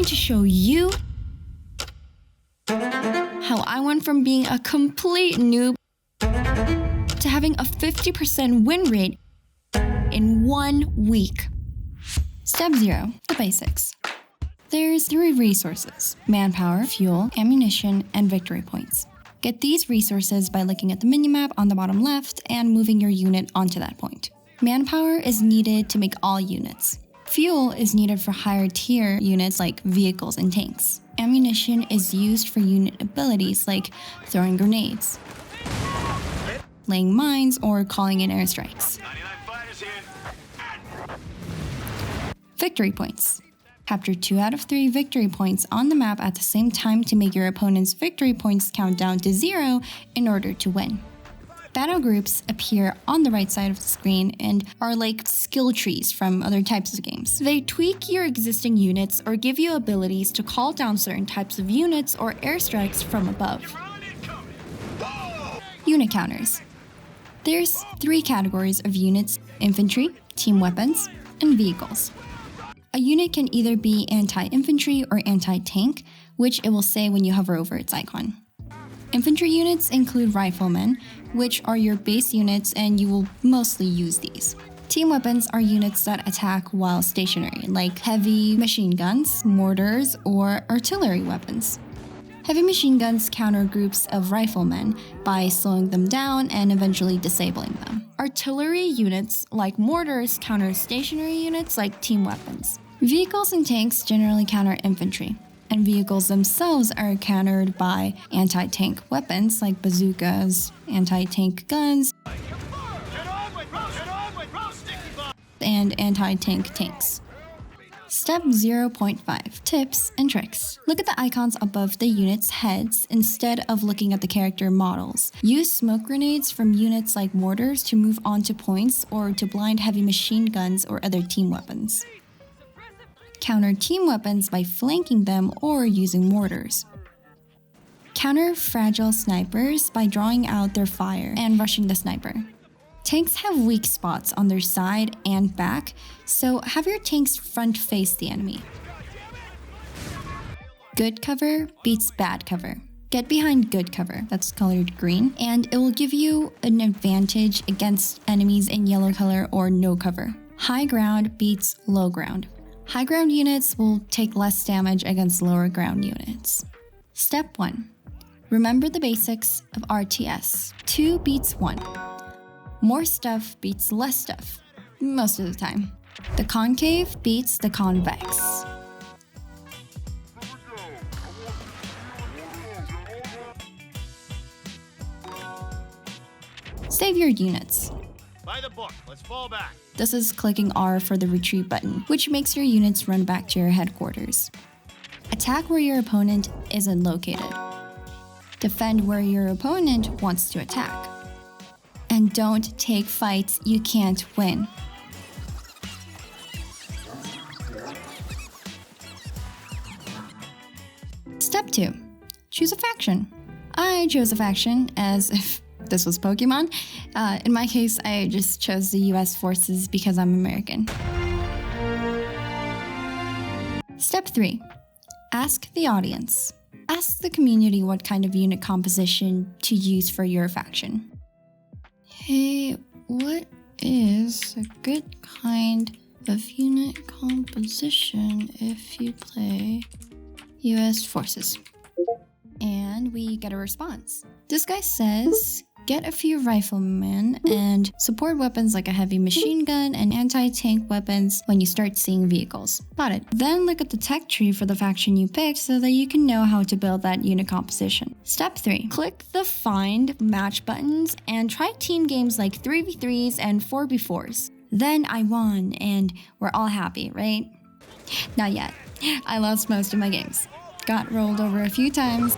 going to show you how I went from being a complete noob to having a 50% win rate in 1 week. Step 0, the basics. There's 3 resources: manpower, fuel, ammunition, and victory points. Get these resources by looking at the minimap on the bottom left and moving your unit onto that point. Manpower is needed to make all units. Fuel is needed for higher tier units like vehicles and tanks. Ammunition is used for unit abilities like throwing grenades, laying mines, or calling in airstrikes. Victory points. Capture 2 out of 3 victory points on the map at the same time to make your opponent's victory points count down to 0 in order to win. BattleGroups appear on the right side of the screen and are like skill trees from other types of games. They tweak your existing units or give you abilities to call down certain types of units or airstrikes from above. Unit counters. There's 3 categories of units: infantry, team weapons, and vehicles. A unit can either be anti-infantry or anti-tank, which it will say when you hover over its icon. Infantry units include riflemen, which are your base units, and you will mostly use these. Team weapons are units that attack while stationary, like heavy machine guns, mortars, or artillery weapons. Heavy machine guns counter groups of riflemen by slowing them down and eventually disabling them. Artillery units, like mortars, counter stationary units like team weapons. Vehicles and tanks generally counter infantry, and vehicles themselves are countered by anti-tank weapons like bazookas, anti-tank guns, and anti-tank tanks. Step 0.5, tips and tricks. Look at the icons above the units' heads instead of looking at the character models. Use smoke grenades from units like mortars to move onto points or to blind heavy machine guns or other team weapons. Counter team weapons by flanking them or using mortars. Counter fragile snipers by drawing out their fire and rushing the sniper. Tanks have weak spots on their side and back, so have your tanks front face the enemy. Good cover beats bad cover. Get behind good cover, that's colored green, and it will give you an advantage against enemies in yellow color or no cover. High ground beats low ground. High ground units will take less damage against lower ground units. Step 1. Remember the basics of RTS. 2 beats 1. More stuff beats less stuff, most of the time. The concave beats the convex. Save your units. By the book, let's fall back. This is clicking R for the retreat button, which makes your units run back to your headquarters. Attack where your opponent isn't located. Defend where your opponent wants to attack. And don't take fights you can't win. Step 2. Choose a faction. I chose a faction as if this was Pokemon. In my case, I just chose the US forces because I'm American. Step 3. Ask the audience. Ask the community what kind of unit composition to use for your faction. Hey, what is a good kind of unit composition if you play US forces? And we get a response. This guy says, get a few riflemen and support weapons like a heavy machine gun and anti-tank weapons when you start seeing vehicles. Got it. Then look at the tech tree for the faction you picked so that you can know how to build that unit composition. Step 3. Click the find match buttons and try team games like 3v3s and 4v4s. Then I won and we're all happy, right? Not yet. I lost most of my games. Got rolled over a few times,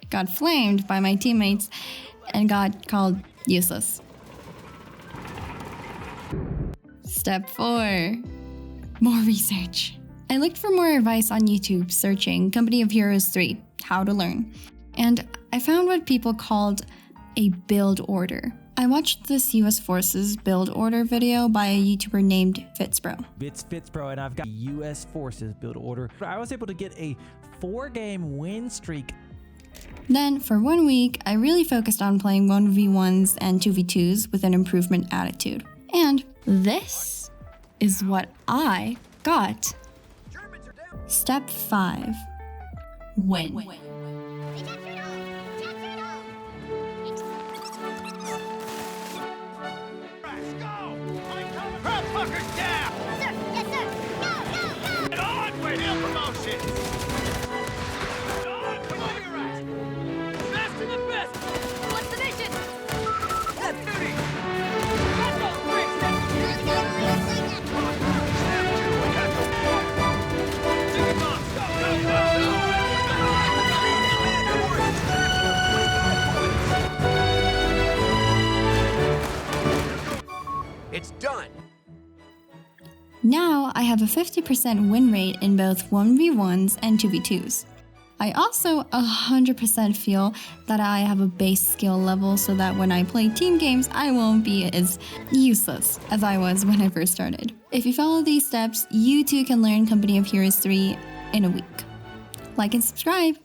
got flamed by my teammates, and got called useless. Step 4. More research. I looked for more advice on YouTube searching Company of Heroes 3, How to Learn, and I found what people called a build order. I watched this US Forces build order video by a YouTuber named Fitzbro. It's Fitzbro, and I've got US Forces build order. I was able to get a 4-game win streak. Then, for 1 week, I really focused on playing 1v1s and 2v2s with an improvement attitude. And this is what I got. Step 5. Win. Fuckers down! Yes, sir! Go! Get on with him! Promotion! Get on! Come on, your ass! Best of the best! What's the mission? That's duty! Let's go, quick! Step 2, we got the war! Take him on! Go, go, go, go! It's done! Now I have a 50% win rate in both 1v1s and 2v2s. I also 100% feel that I have a base skill level so that when I play team games, I won't be as useless as I was when I first started. If you follow these steps, you too can learn Company of Heroes 3 in a week. Like and subscribe!